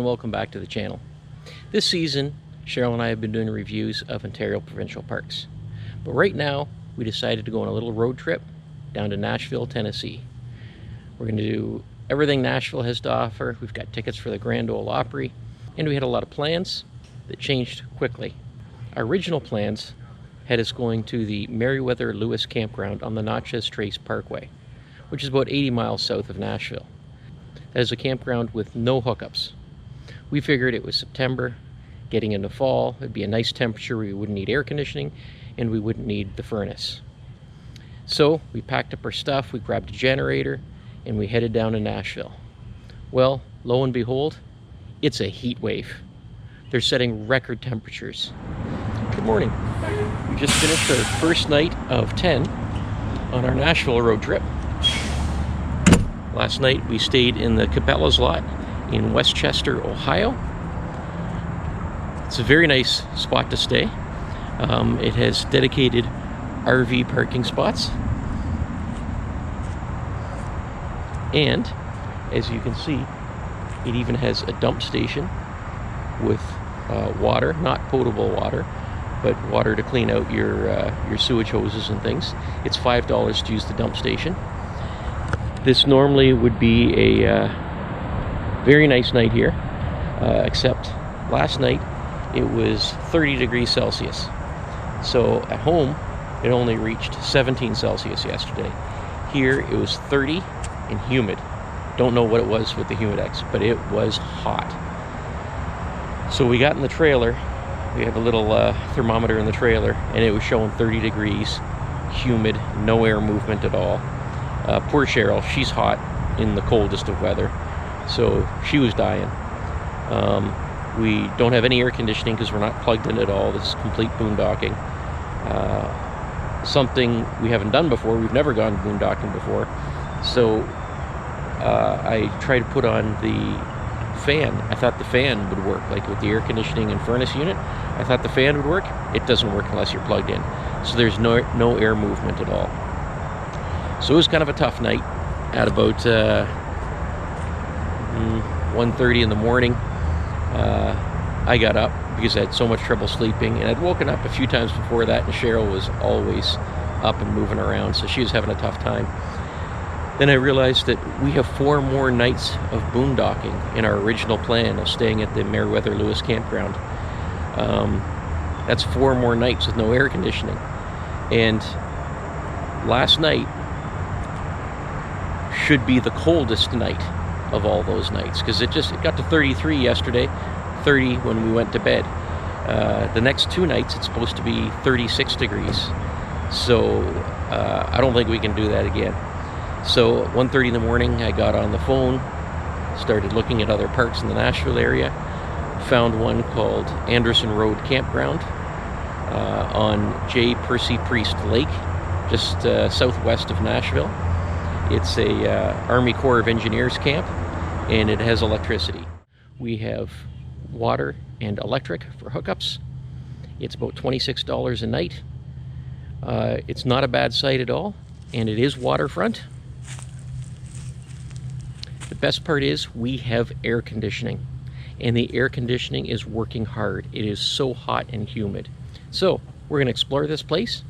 Welcome back to the channel. This season, Cheryl and I have been doing reviews of Ontario provincial parks. But right now, we decided to go on a little road trip down to Nashville, Tennessee. We're going to do everything Nashville has to offer. We've got tickets for the Grand Ole Opry, and we had a lot of plans that changed quickly. Our original plans had us going to the Meriwether-Lewis Campground on the Natchez Trace Parkway, which is about 80 miles south of Nashville. That is a campground with no hookups. We figured it was September, getting into fall, it'd be a nice temperature, we wouldn't need air conditioning, and we wouldn't need the furnace. So we packed up our stuff, we grabbed a generator, and we headed down to Nashville. Well, lo and behold, it's a heat wave. They're setting record temperatures. Good morning. We just finished our first night of 10 on our Nashville road trip. Last night we stayed in the Cabela's lot in Westchester, Ohio. It's a very nice spot to stay. It has dedicated RV parking spots. And as you can see, it even has a dump station with water, not potable water, but water to clean out your sewage hoses and things. It's $5 to use the dump station. This normally would be a very nice night here, except last night it was 30 degrees Celsius. So at home it only reached 17 Celsius yesterday. Here it was 30 and humid. Don't know what it was with the Humidex, but it was hot. So we got in the trailer. We have a little thermometer in the trailer, and it was showing 30 degrees, humid, no air movement at all. Poor Cheryl, she's hot in the coldest of weather, so she was dying. We don't have any air conditioning because we're not plugged in at all. This is complete boondocking. Something we haven't done before. We've never gone boondocking before. So I tried to put on the fan. I thought the fan would work, like with the air conditioning and furnace unit. I thought the fan would work. It doesn't work unless you're plugged in. So there's no air movement at all. So it was kind of a tough night. At about 1:30 in the morning, I got up because I had so much trouble sleeping, and I'd woken up a few times before that, and Cheryl was always up and moving around, so she was having a tough time. Then I realized that we have 4 more nights of boondocking in our original plan of staying at the Meriwether-Lewis Campground. That's 4 more nights with no air conditioning. And last night should be the coldest night of all those nights, because it got to 33 yesterday, 30 when we went to bed. The next 2 nights it's supposed to be 36 degrees. So I don't think we can do that again. So at 1:30 in the morning, I got on the phone, started looking at other parks in the Nashville area, found one called Anderson Road Campground on J. Percy Priest Lake, just southwest of Nashville. It's a Army Corps of Engineers camp, and it has electricity. We have water and electric for hookups. It's about $26 a night. It's not a bad site at all, and it is waterfront. The best part is we have air conditioning, and the air conditioning is working hard. It is so hot and humid. So we're going to explore this place,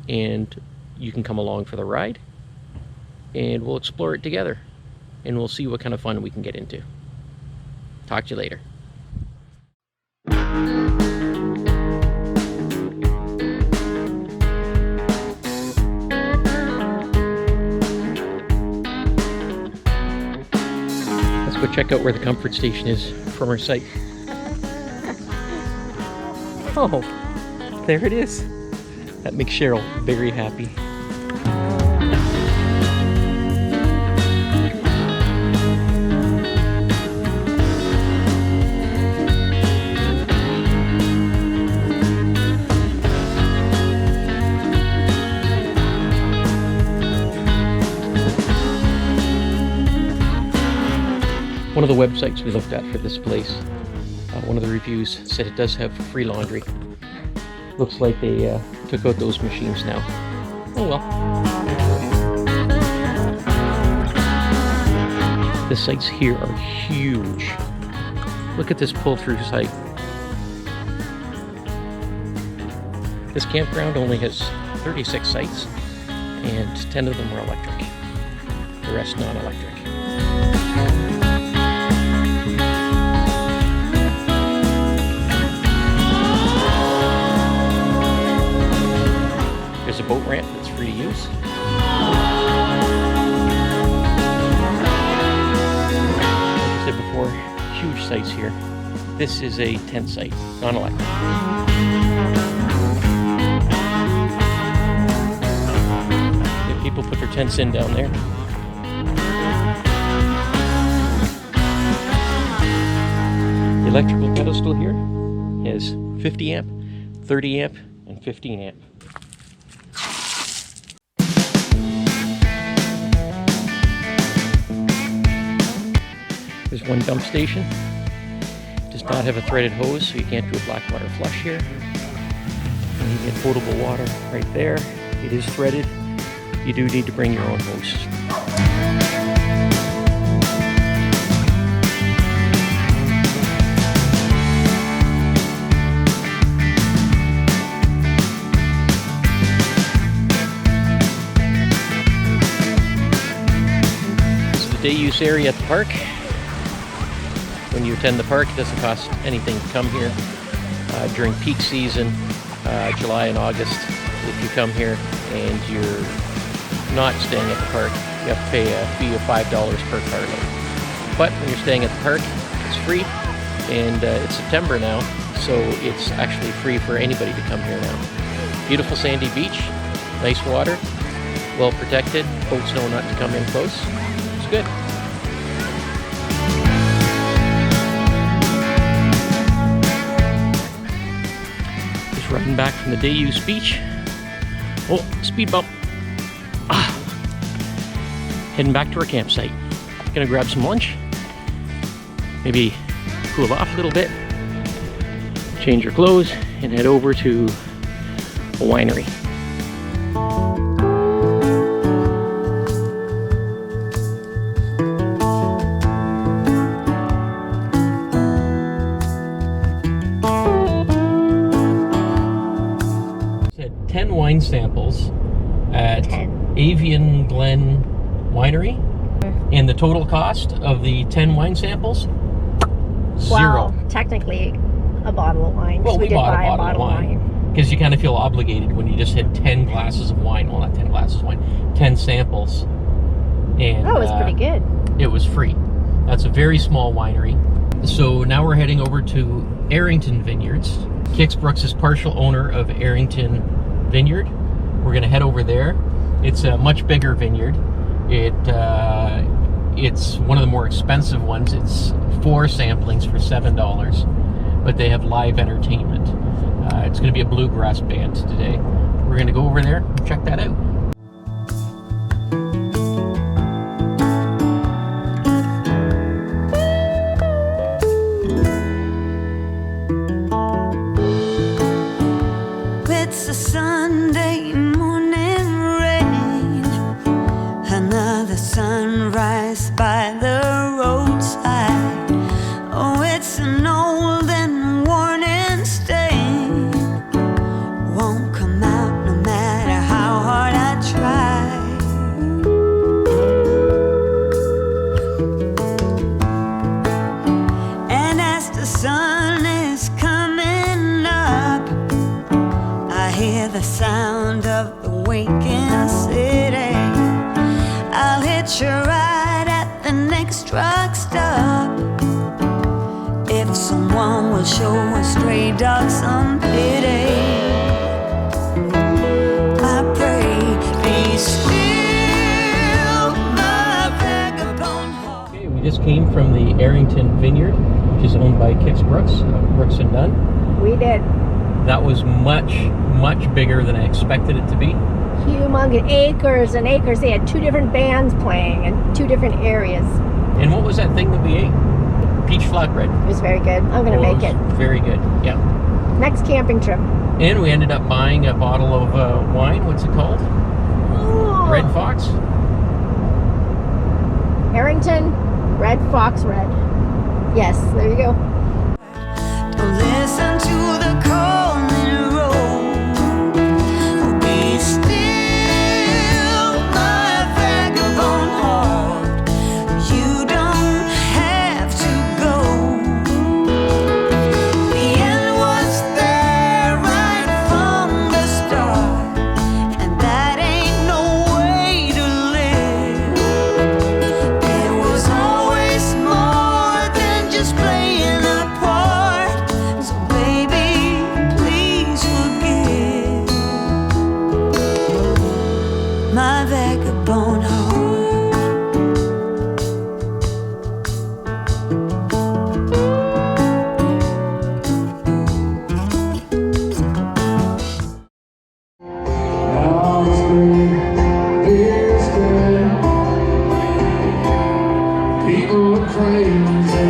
and you can come along for the ride, and we'll explore it together, and we'll see what kind of fun we can get into. Talk to you later. Let's go check out where the comfort station is. from her site. Oh, there it is. That makes Cheryl very happy. One of the websites we looked at for this place, one of the reviews said it does have free laundry. Looks like they took out those machines now. Oh well. The sites here are huge. Look at this pull-through site. This campground only has 36 sites, and 10 of them are electric. The rest non-electric. There's a boat ramp that's free to use. Like I said before, huge sites here. This is a tent site, non-electric. People put their tents in down there. The electrical pedestal here is 50 amp, 30 amp, and 15 amp. There's one dump station. Does not have a threaded hose, so you can't do a black water flush here. And you get potable water right there. It is threaded. You do need to bring your own hose. This is the day use area at the park. When you attend the park, it doesn't cost anything to come here. During peak season, July and August, if you come here and you're not staying at the park, you have to pay a fee of $5 per carload. But when you're staying at the park, it's free, and it's September now, so it's actually free for anybody to come here now. Beautiful sandy beach, nice water, well protected, boats know not to come in close. It's good. Just riding back from the day use beach. Oh, speed bump. Heading back to our campsite. Gonna grab some lunch, maybe cool off a little bit, change your clothes, and head over to a winery. Said 10 wine samples at Avian Glen Winery, and the total cost of the 10 wine samples, $0. Well, technically a bottle of wine. Well, we did bought buy a bottle of wine because you kind of feel obligated when you just had 10 glasses of wine. Well, not 10 glasses of wine, 10 samples, and that was pretty good. It was free. That's a very small winery. So now we're heading over to Arrington Vineyards. Kix Brooks is partial owner of Arrington Vineyard. We're going to head over there. It's a much bigger vineyard. It's one of the more expensive ones. It's 4 samplings for $7, but they have live entertainment. It's going to be a bluegrass band today. We're going to go over there and check that out. It's a Sunday morning rain, another sunrise by the roadside. Oh, it's an old and worn and stain, won't come out no matter how hard I try. And as the sun is coming up, I hear the sound of the waking city. I'll hitch a ride at the next truck stop. if someone will show a stray dog some pity. I pray, be still, my vagabond heart. Okay, we just came from the Arrington Vineyard, which is owned by Kix Brooks of Brooks and Dunn. We did. That was much bigger than I expected it to be. Humongous, acres and acres. They had 2 different bands playing in 2 different areas. And what was that thing that we ate? Peach flatbread. It was very good. I'm gonna make it. Very good, yeah. Next camping trip. And we ended up buying a bottle of wine. What's it called? Oh. Red Fox? Harrington Red Fox Red. Yes, there you go. Don't listen to the calling road. Be still, my vagabond heart. You don't have to go. The end was there right from the start, and that ain't no way to live. There was always more than just playing a part. So baby, please forgive my vagabond heart. People are crazy.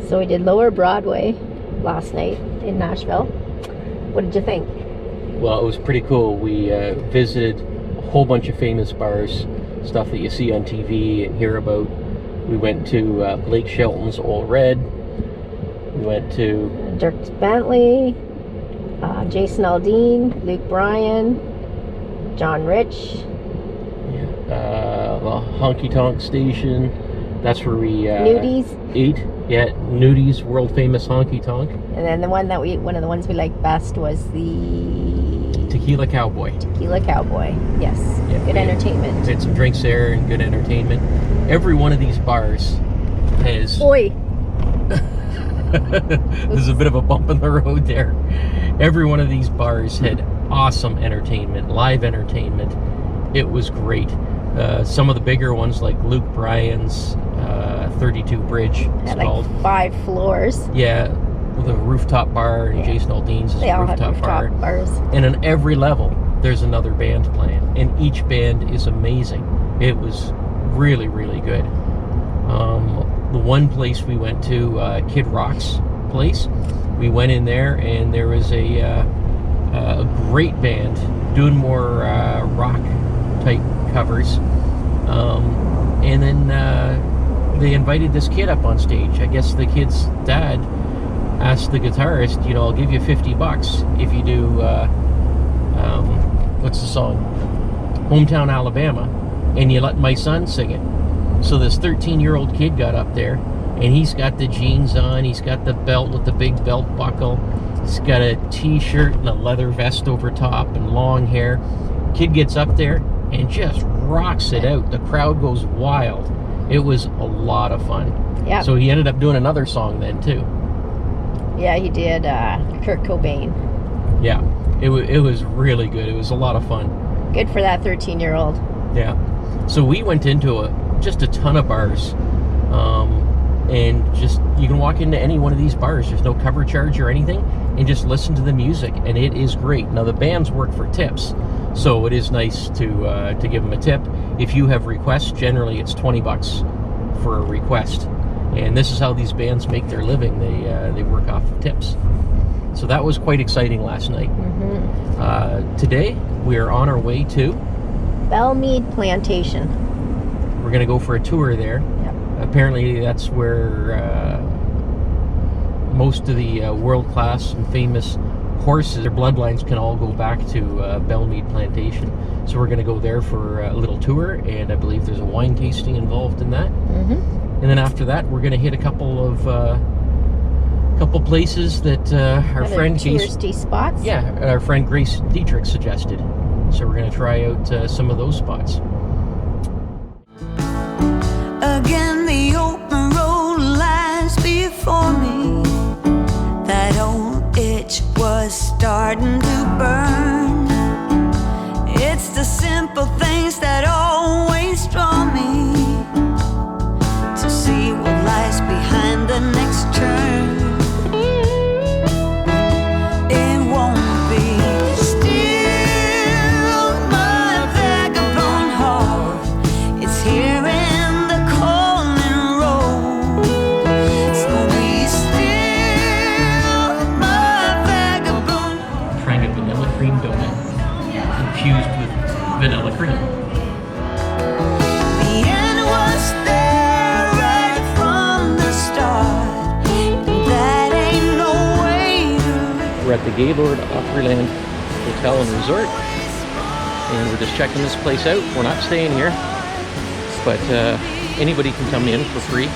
So we did Lower Broadway last night in Nashville. What did you think? Well, it was pretty cool. We visited a whole bunch of famous bars, stuff that you see on TV and hear about. We went to Blake Shelton's Old Red. We went to Dirk Bentley, Jason Aldean, Luke Bryan, John Rich. the Honky Tonk Station. That's where we Nudies. ate. Yeah, Nudies, world famous honky tonk. And then one of the ones we liked best was the Tequila Cowboy. Tequila Cowboy. Yes. Yeah, Good entertainment. We had some drinks there and good entertainment. Every one of these bars has... Oi! There's a bit of a bump in the road there. Every one of these bars had awesome entertainment, live entertainment. It was great. Some of the bigger ones, like Luke Bryan's 32 Bridge, it's called. Like 5 floors. Yeah, the rooftop bar, and Jason Aldean's is They all rooftop have bar. rooftop bars. And on every level, there's another band playing, and each band is amazing. It was really, really good. The one place we went to, Kid Rock's place, we went in there, and there was a great band doing more rock type covers, and then they invited this kid up on stage. I guess the kid's dad asked the guitarist, you know, I'll give you $50 if you do what's the song, Hometown Alabama, and you let my son sing it. So this 13-year-old kid got up there and he's got the jeans on, he's got the belt with the big belt buckle, he's got a t-shirt and a leather vest over top and long hair. Kid gets up there and just rocks it out. The crowd goes wild. It was a lot of fun. Yeah. So he ended up doing another song then too. Yeah, he did Kurt Cobain. Yeah, it was really good. It was a lot of fun. Good for that 13-year-old. Yeah. So we went into just a ton of bars. And just, you can walk into any one of these bars. There's no cover charge or anything, and just listen to the music, and it is great. Now the bands work for tips, so it is nice to give them a tip. If you have requests, generally it's $20 for a request, and this is how these bands make their living. They work off of tips. So that was quite exciting last night. Today we are on our way to Belmead Plantation. We're gonna go for a tour there. Yep. Apparently that's where most of the world-class and famous horses, their bloodlines can all go back to Belmead Plantation. So we're going to go there for a little tour, and I believe there's a wine tasting involved in that. And then after that, we're going to hit a couple of places that our Other friend touristy spots. Yeah, our friend Grace Dietrich suggested. So we're going to try out some of those spots. Again, the open road lies before me. That old itch was starting to burn. It's the simple things that always draw me to see what lies behind the next turn. It won't be still, my vagabond heart. It's here in the calling road. So be still, my vagabond. Trying a vanilla cream donut infused with vanilla cream. The end was there right from the start. That ain't no way to. We're at the Gaybar Opryland Hotel and Resort, and we're just checking this place out. We're not staying here, but anybody can come in for free.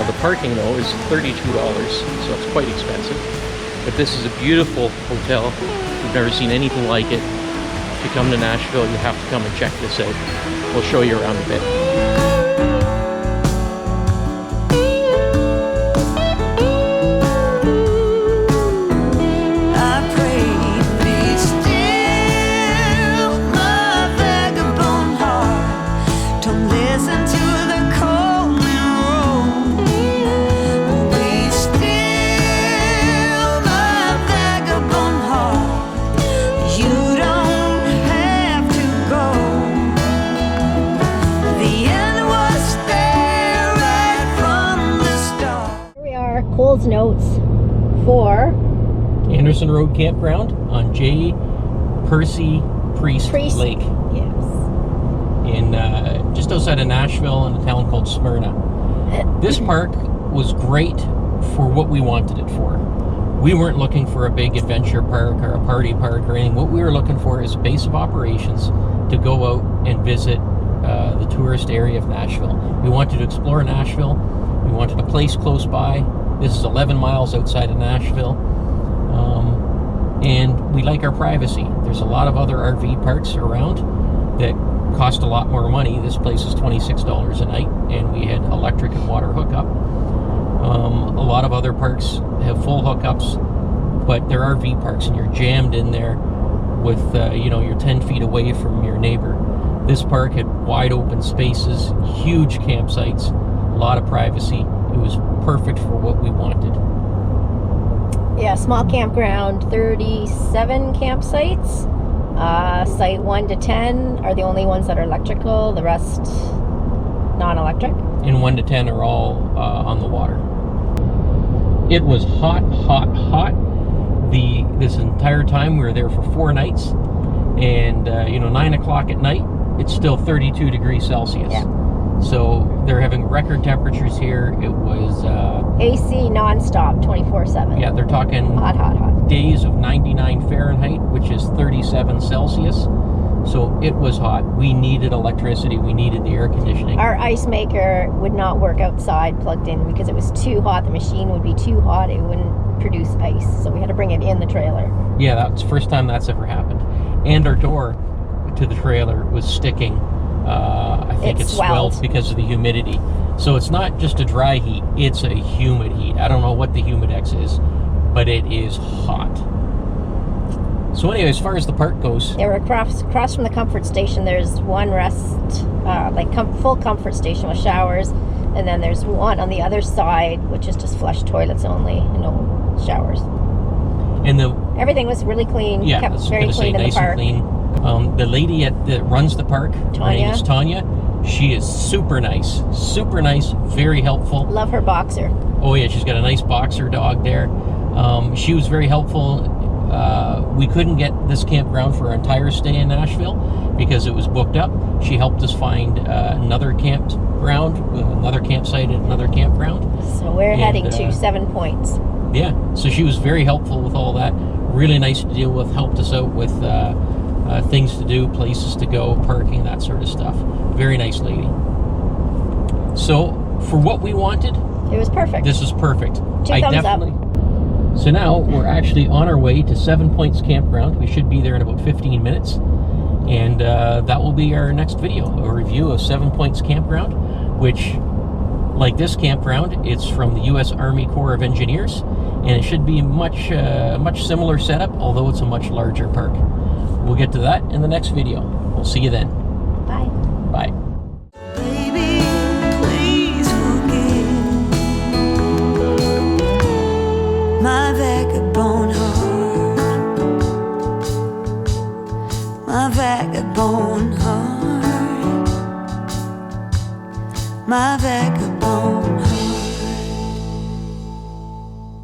The parking though is $32, so it's quite expensive. But this is a beautiful hotel. We've never seen anything like it. If you come to Nashville, you have to come and check this out. We'll show you around a bit. I pray, be still, my vagabond heart. Don't listen to the calling road. Be still, my vagabond heart. You don't have to go. The end was there right from the start. Here we are, Cole's notes for Anderson Road Campground on J. Percy Priest Lake Yes. in just outside of Nashville in a town called Smyrna. This park was great for what we wanted it for. We weren't looking for a big adventure park or a party park or anything. What we were looking for is a base of operations to go out and visit the tourist area of Nashville. We wanted to explore Nashville. We wanted a place close by. This is 11 miles outside of Nashville. And we like our privacy. There's a lot of other RV parks around that cost a lot more money. This place is $26 a night, and we had electric and water hookup. A lot of other parks have full hookups, but they're RV parks, and you're jammed in there with, you're 10 feet away from your neighbor. This park had wide open spaces, huge campsites, a lot of privacy. It was perfect for what we wanted. Yeah, small campground, 37 campsites. Site 1 to 10 are the only ones that are electrical, the rest non-electric. And 1 to 10 are all on the water. It was hot, hot, hot. This entire time we were there for 4 nights, and 9 o'clock at night, it's still 32 degrees Celsius. Yeah. So they're having record temperatures here. It was AC non-stop, 24/7. yeah, they're talking Hot, hot, hot. days of 99 Fahrenheit, which is 37 Celsius. So it was hot. We needed electricity. We needed the air conditioning. Our ice maker would not work outside plugged in because it was too hot. The machine would be too hot. It wouldn't produce ice. So we had to bring it in the trailer. Yeah, that's the first time that's ever happened. And our door to the trailer was sticking. I think it swelled because of the humidity. So it's not just a dry heat, it's a humid heat. I don't know what the humidex is, but it is hot. So anyway, as far as the park goes... Yeah, we're across from the comfort station. There's one full comfort station with showers. And then there's one on the other side, which is just flush toilets only, and no showers. And everything was really clean. Yeah, kept I was very going to say clean in nice the park. and clean. The lady that runs the park, her name is Tanya. She is super nice, very helpful. Love her boxer. Oh yeah, she's got a nice boxer dog there. She was very helpful. We couldn't get this campground for our entire stay in Nashville because it was booked up. She helped us find another campground, another campsite at another campground. So we're heading to 7 Points. Yeah, so she was very helpful with all that. Really nice to deal with, helped us out with things to do, places to go, parking, that sort of stuff. Very nice lady. So, for what we wanted... It was perfect. This was perfect. Two thumbs up. So now, we're actually on our way to 7 Points Campground. We should be there in about 15 minutes. And that will be our next video, a review of 7 Points Campground, which, like this campground, it's from the U.S. Army Corps of Engineers, and it should be much similar setup, although it's a much larger park. We'll get to that in the next video. We'll see you then. Bye. Bye. Baby, please forgive my vagabond heart, my vagabond heart, my vagabond